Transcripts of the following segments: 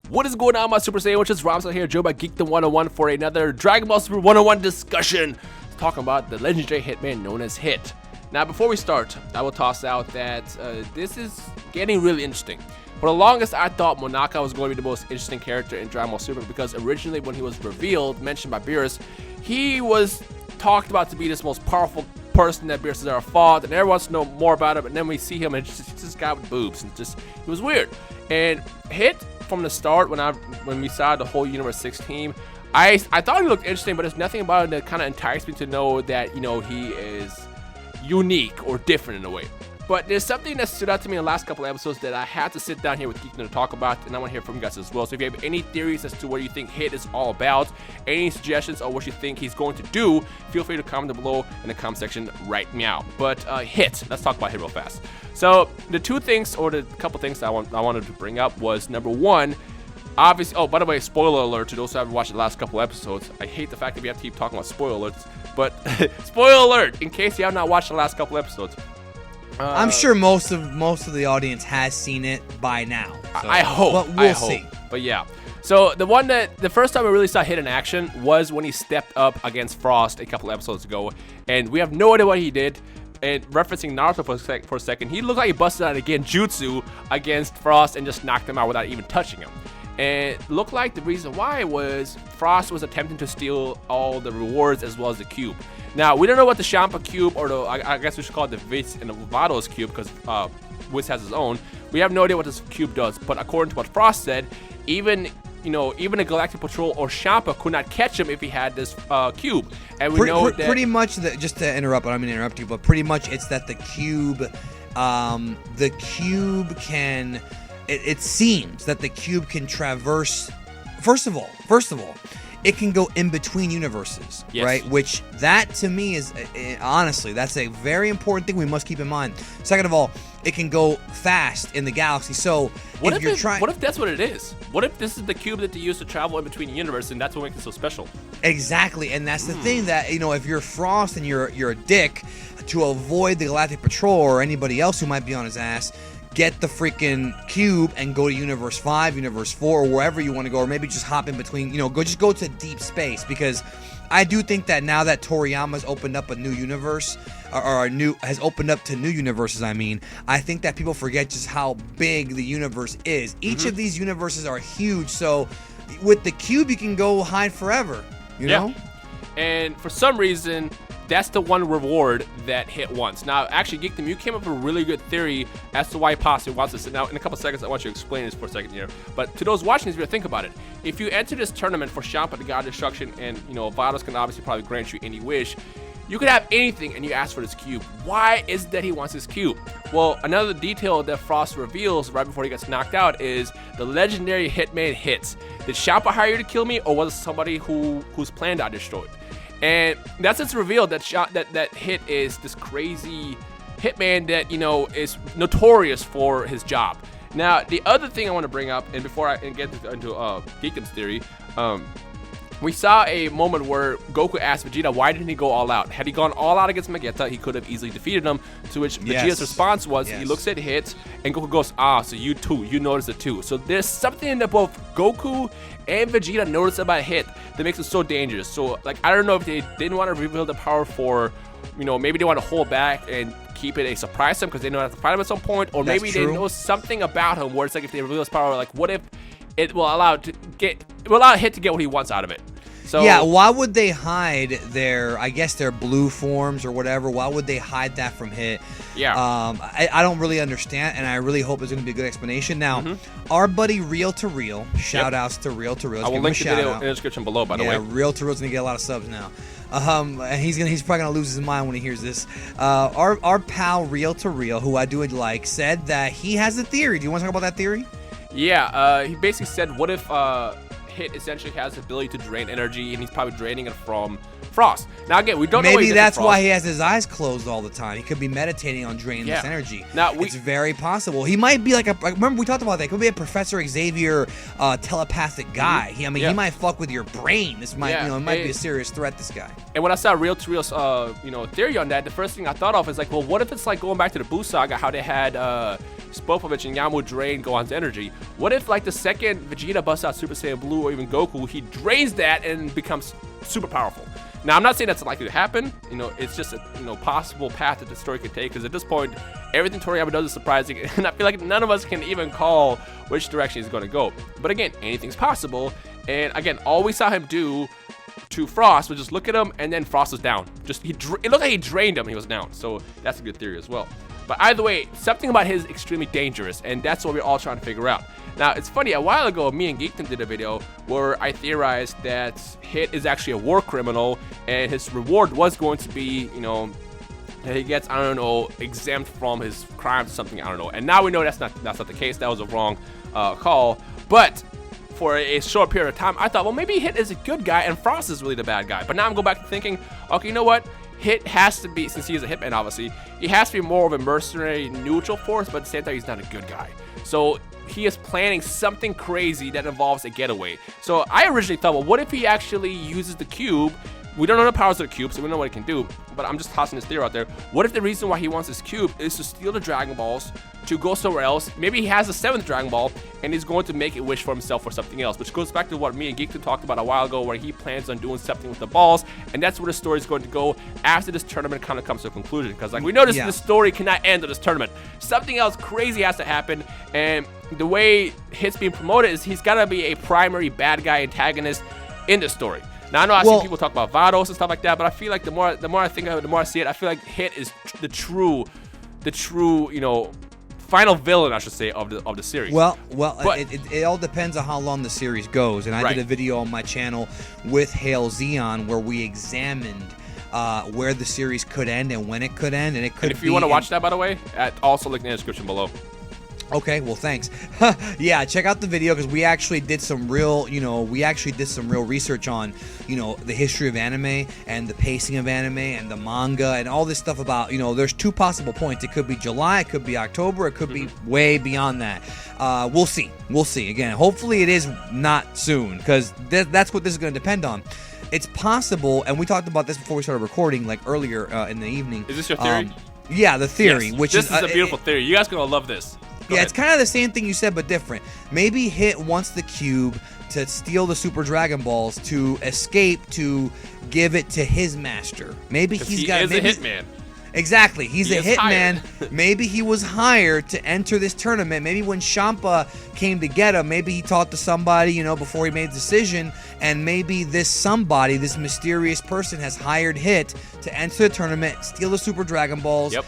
What is going on, my Super Sandwiches? Rhymestyle here, joined by Geekdom 101 for another Dragon Ball Super 101 discussion, talking about the legendary hitman known as Hit. Now, before we start, I will toss out that this is getting really interesting. For the longest, I thought Monaka was going to be the most interesting character in Dragon Ball Super because originally when he was revealed, mentioned by Beerus, he was talked about to be this most powerful person that Beerus has ever fought, and everyone wants to know more about him, and then we see him and it's just this guy with boobs, and it was weird. And Hit, from the start, when we saw the whole Universe 6 team, I thought he looked interesting, but there's nothing about it that kind of enticed me to know that, you know, he is unique or different in a way. But there's something that stood out to me in the last couple of episodes that I had to sit down here with Geekdom to talk about, and I want to hear from you guys as well. So if you have any theories as to what you think Hit is all about, any suggestions on what you think he's going to do, feel free to comment down below in the comment section right now. But Hit, let's talk about Hit real fast. So the two things, or the couple things I wanted to bring up was, number one, obviously, oh, by the way, spoiler alert to those who haven't watched the last couple episodes. I hate the fact that we have to keep talking about spoiler alerts, but spoiler alert, in case you have not watched the last couple episodes. I'm sure most of the audience has seen it by now. So. I hope. But we'll see. But yeah. So the first time I really saw Hit in action was when he stepped up against Frost a couple episodes ago, and we have no idea what he did. And referencing Naruto for a second, he looked like he busted out again Jutsu against Frost and just knocked him out without even touching him. And it looked like the reason why was Frost was attempting to steal all the rewards as well as the cube. Now, we don't know what the Champa cube, or the, I guess we should call it the Whis and the Vados cube, because Whis has his own. We have no idea what this cube does, but according to what Frost said, even a Galactic Patrol or Champa could not catch him if he had this cube. And we know that pretty much, just to interrupt, I don't mean to interrupt you, but pretty much it's that the cube can. It seems that the cube can traverse. First of all, it can go in between universes, yes. Right? Which that to me is honestly, that's a very important thing we must keep in mind. Second of all, it can go fast in the galaxy. So what if that's what it is? What if this is the cube that they use to travel in between universes, and that's what makes it so special? Exactly, and that's the thing that, you know, if you're Frost and you're a dick, to avoid the Galactic Patrol or anybody else who might be on his ass, get the freaking cube and go to Universe 5, Universe 4, or wherever you want to go, or maybe just hop in between, you know, go to deep space, because I do think that now that Toriyama's opened up a new universe, has opened up to new universes, I think that people forget just how big the universe is. Each of these universes are huge, so with the cube you can go hide forever, you know? And for some reason, that's the one reward that Hit wants. Now, actually, Geekdom, you came up with a really good theory as to why he possibly wants this. Now, in a couple seconds, I want you to explain this for a second here. But to those watching this video, think about it. If you enter this tournament for Champa, the God of Destruction, and, you know, Vados can obviously probably grant you any wish, you could have anything and you ask for this cube. Why is it that he wants this cube? Well, another detail that Frost reveals right before he gets knocked out is the legendary Hitman Hits. Did Champa hire you to kill me, or was it somebody whose plan got destroyed? And that's it's revealed that Hit is this crazy hitman that, you know, is notorious for his job. Now, the other thing I want to bring up, and before I get into Geekdom's theory, we saw a moment where Goku asked Vegeta why didn't he go all out. Had he gone all out against Vegeta, he could have easily defeated him. To which Vegeta's response was, he looks at Hit, and Goku goes, so you too, you notice it too. So there's something that both Goku and Vegeta notice about Hit that makes it so dangerous. So, like, I don't know if they didn't want to reveal the power for, you know, maybe they want to hold back and keep it a surprise to him because they know they have to fight him at some point, or maybe they know something about him where it's like if they reveal his power, like what if it will allow Hit to get what he wants out of it. So, yeah, why would they hide their blue forms or whatever? Why would they hide that from Hit? Yeah. I don't really understand, and I really hope there's going to be a good explanation. Now, our buddy Real to Real, shout outs to Real to Real. I will link the video in the description below, by the way. Yeah, Real to Real's going to get a lot of subs now. And he's probably going to lose his mind when he hears this. Our pal Real to Real, who I do like, said that he has a theory. Do you want to talk about that theory? Yeah, he basically said, what if Hit essentially has the ability to drain energy, and he's probably draining it from Frost. Now, again, we don't know. Maybe that's why he has his eyes closed all the time. He could be meditating on draining this energy. Now, it's very possible. He might be like remember we talked about that. He could be a Professor Xavier telepathic guy. He might fuck with your brain. This might, it might be a serious threat, this guy. And when I saw Real to Real's, theory on that, the first thing I thought of is like, well, what if it's like going back to the Buu saga, how they had Spopovich and Yamu drain Gohan's energy. What if, like, the second Vegeta busts out Super Saiyan Blue or even Goku, he drains that and becomes super powerful? Now, I'm not saying that's likely to happen. It's just a possible path that the story could take, because at this point, everything Toriyama does is surprising, and I feel like none of us can even call which direction he's going to go. But again, anything's possible, and again, all we saw him do to Frost was just look at him, and then Frost was down. It looked like he drained him, and he was down. So that's a good theory as well. But either way, something about his extremely dangerous, and that's what we're all trying to figure out. Now, it's funny, a while ago, me and Geekdom did a video where I theorized that Hit is actually a war criminal, and his reward was going to be, that he gets, I don't know, exempt from his crimes or something, I don't know. And now we know that's not the case. That was a wrong call. But for a short period of time, I thought, well, maybe Hit is a good guy and Frost is really the bad guy. But now I'm going back to thinking, okay, you know what? Hit has to be, since he is a hitman, obviously, he has to be more of a mercenary neutral force, but at the same time, he's not a good guy. So he is planning something crazy that involves a getaway. So I originally thought, well, what if he actually uses the cube? We don't know the powers of the cube, so we don't know what it can do, but I'm just tossing this theory out there. What if the reason why he wants this cube is to steal the Dragon Balls, to go somewhere else? Maybe he has the 7th Dragon Ball, and he's going to make a wish for himself or something else, which goes back to what me and Geekton talked about a while ago, where he plans on doing something with the balls, and that's where the story is going to go after this tournament kind of comes to a conclusion, because like we know this story cannot end with this tournament. Something else crazy has to happen, and the way Hit's being promoted is he's got to be a primary bad guy antagonist in this story. Now, I know I've seen people talk about Vados and stuff like that, but I feel like the more I think of it, the more I see it, I feel like Hit is the true, final villain, I should say, of the series. Well, it all depends on how long the series goes. And I did a video on my channel with Hail Zeon where we examined where the series could end and when it could end, and it could. And if you want to watch that, by the way, also link in the description below. Okay, well, thanks. Yeah, check out the video, because we actually did some real, research on, the history of anime and the pacing of anime and the manga and all this stuff about, there's 2 possible points. It could be July, it could be October, it could be way beyond that. We'll see. Again, hopefully it is not soon, because that's what this is going to depend on. It's possible, and we talked about this before we started recording, like earlier in the evening. Is this your theory? Yeah, the theory. Yes, which this is a beautiful theory. You guys are going to love this. Go ahead. It's kind of the same thing you said, but different. Maybe Hit wants the cube to steal the Super Dragon Balls to escape, to give it to his master. Maybe he's got. He is a hitman. Exactly, he's a hitman. Maybe he was hired to enter this tournament. Maybe when Champa came to get him, maybe he talked to somebody, before he made a decision, and maybe this somebody, this mysterious person, has hired Hit to enter the tournament, steal the Super Dragon Balls. Yep.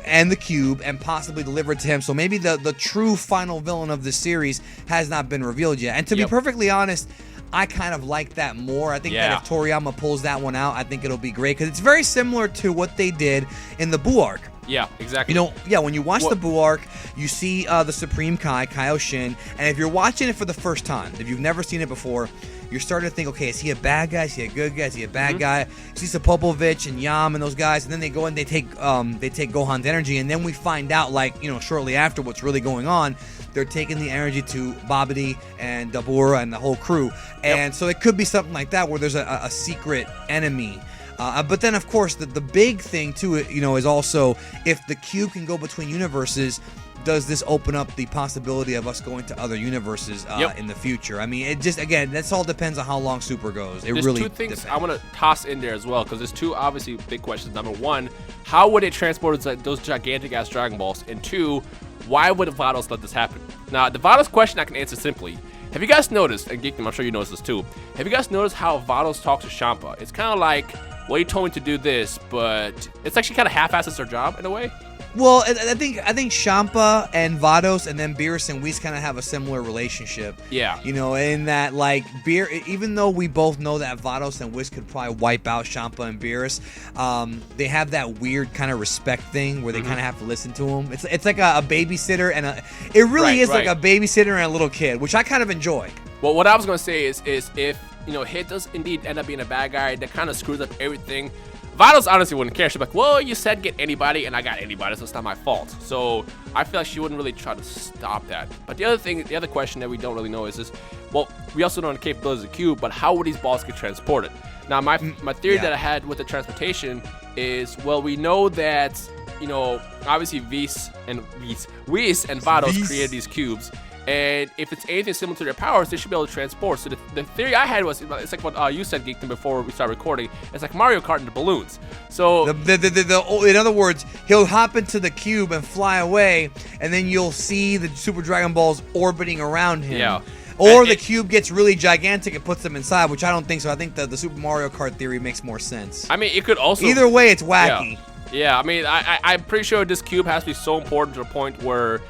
And the cube, and possibly deliver it to him. So maybe the true final villain of the series has not been revealed yet. And to be perfectly honest, I kind of like that more. I think that if Toriyama pulls that one out, I think it'll be great, because it's very similar to what they did in the Buu arc. Yeah, exactly. When you watch the Buu arc, you see the Supreme Kai, Kaioshin, and if you're watching it for the first time, if you've never seen it before, you're starting to think, okay, is he a bad guy? Is he a good guy? Is he a bad guy? You see Spopovich and Yam and those guys, and then they go and they take Gohan's energy, and then we find out, shortly after, what's really going on. They're taking the energy to Babidi and Dabura and the whole crew, and so it could be something like that, where there's a secret enemy. But then, of course, the big thing too, is also, if the cube can go between universes, does this open up the possibility of us going to other universes in the future? I mean, it just, again, that's all depends on how long Super goes. There's really 2 things I want to toss in there as well, because there's 2 obviously big questions. Number 1, how would it transport those gigantic ass Dragon Balls? And 2, why would Vados let this happen? Now, the Vados question I can answer simply. Have you guys noticed, and Geekdom, I'm sure you noticed this too, have you guys noticed how Vados talks to Champa? It's kind of like, well, he told me to do this, but it's actually kind of half-asses their job in a way. Well, I think Champa and Vados and then Beerus and Whis kind of have a similar relationship. Yeah. In that, even though we both know that Vados and Whis could probably wipe out Champa and Beerus, they have that weird kind of respect thing where they kind of have to listen to him. It's like a babysitter and it really is like a babysitter and a little kid, which I kind of enjoy. Well, what I was going to say is if, Hit does indeed end up being a bad guy, that kind of screws up everything. Vados honestly wouldn't care. She'd be like, well, you said get anybody, and I got anybody, so it's not my fault. So I feel like she wouldn't really try to stop that. But the other question that we don't really know is this, well, we also know the capabilities of the cube, but how would these balls get transported? Now, my theory that I had with the transportation is, well, we know that obviously Whis and Vados created these cubes. And if it's anything similar to their powers, they should be able to transport. So the theory I had was, it's like what you said, Geekton, before we started recording. It's like Mario Kart and the balloons. So in other words, he'll hop into the cube and fly away, and then you'll see the Super Dragon Balls orbiting around him. Yeah. Or the cube gets really gigantic and puts them inside, which I don't think so. I think the Super Mario Kart theory makes more sense. I mean, it could also... Either way, it's wacky. Yeah, I mean, I'm pretty sure this cube has to be so important to the point where,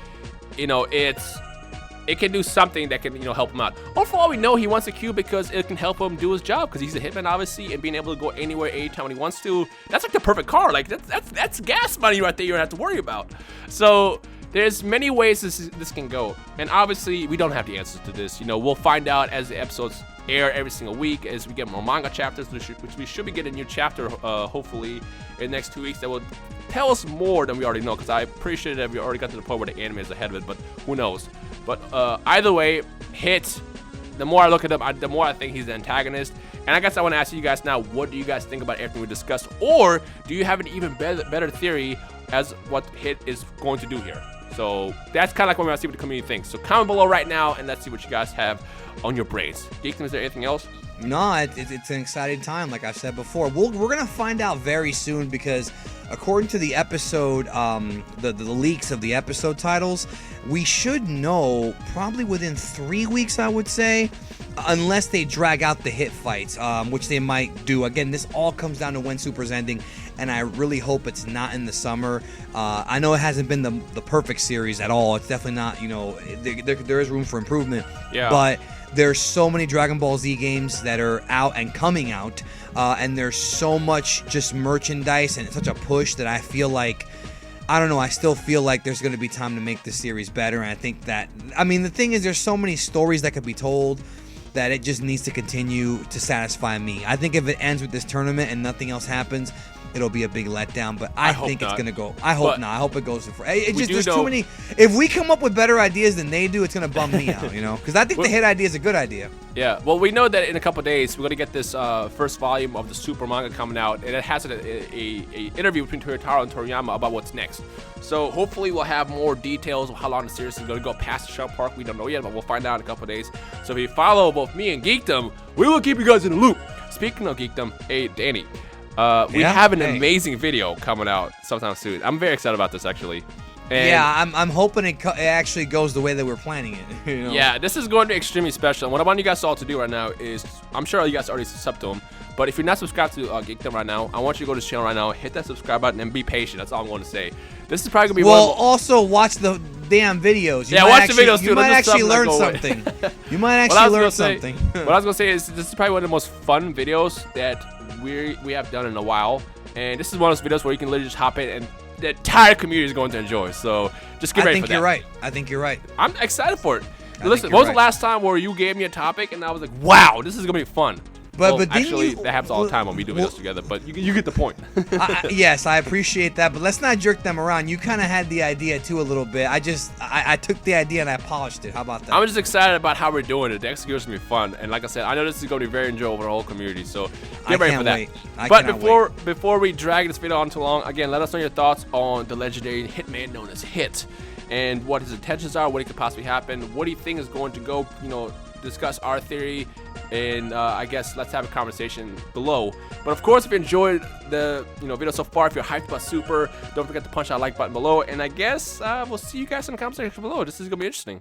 it can do something that can, help him out. Or for all we know, he wants a cube because it can help him do his job, because he's a hitman, obviously, and being able to go anywhere, anytime when he wants to. That's like the perfect car. Like, that's gas money right there you don't have to worry about. So there's many ways this can go. And obviously, we don't have the answers to this. We'll find out as the episodes air every single week, as we get more manga chapters, which we should be getting a new chapter, hopefully, in the next 2 weeks that will tell us more than we already know, because I'm pretty sure that we already got to the point where the anime is ahead of it, but who knows. But either way, Hit, the more I look at him, the more I think he's the antagonist. And I guess I want to ask you guys now, what do you guys think about everything we discussed? Or do you have an even better theory as what Hit is going to do here? So that's kind of like what we want to see what the community thinks. So comment below right now, and let's see what you guys have on your brains. Geekton, is there anything else? No, it's an exciting time, like I've said before. We're going to find out very soon, because according to the episode, the leaks of the episode titles, we should know probably within 3 weeks, I would say, unless they drag out the Hit fights, which they might do. Again, this all comes down to when Super's ending, and I really hope it's not in the summer. I know it hasn't been the perfect series at all. It's definitely not, there is room for improvement. Yeah. But there's so many Dragon Ball Z games that are out and coming out, and there's so much just merchandise and such a push that I feel like, I don't know, I still feel like there's going to be time to make this series better. And I think that, the thing is, there's so many stories that could be told that it just needs to continue to satisfy me. I think if it ends with this tournament and nothing else happens, it'll be a big letdown, but I think it's gonna go. I hope not. I hope it goes for. There's too many. If we come up with better ideas than they do, it's gonna bum me out, Because I think the Hit idea is a good idea. Yeah. Well, we know that in a couple days we're gonna get this first volume of the Super manga coming out, and it has an interview between Toyotaro and Toriyama about what's next. So hopefully we'll have more details of how long the series is gonna go past the Sharp Park. We don't know yet, but we'll find out in a couple days. So if you follow both me and Geekdom, we will keep you guys in the loop. Speaking of Geekdom, hey Danny. We have an amazing video coming out sometime soon. I'm very excited about this, actually. And yeah, I'm hoping it actually goes the way that we're planning it. Yeah, this is going to be extremely special. And what I want you guys all to do right now is, I'm sure you guys already subbed to him, but if you're not subscribed to Geekdom right now, I want you to go to his channel right now, hit that subscribe button, and be patient. That's all I'm going to say. This is probably going to be also watch the damn videos. Watch the videos too. You might actually learn something. You might actually learn something. What I was going to say is, this is probably one of the most fun videos that we have done in a while, and this is one of those videos where you can literally just hop in and the entire community is going to enjoy. So just get ready for that. I think you're right. I'm excited for it. Listen, when was the last time where you gave me a topic and I was like, wow, this is gonna be fun? But actually, that happens all the time when we do videos together. But you get the point. Yes, I appreciate that. But let's not jerk them around. You kind of had the idea too a little bit. I took the idea and I polished it. How about that? I'm just excited about how we're doing it. The execution is gonna be fun. And like I said, I know this is gonna be very enjoyable for the whole community. So get ready for that. But before we drag this video on too long, again, let us know your thoughts on the legendary hitman known as Hit, and what his intentions are, what could possibly happen, what do you think is going to go, discuss our theory, and I guess let's have a conversation below. But of course, if you enjoyed the video so far, if you're hyped about Super, don't forget to punch that like button below, and I guess we'll see you guys in the comment section below. This is gonna be interesting.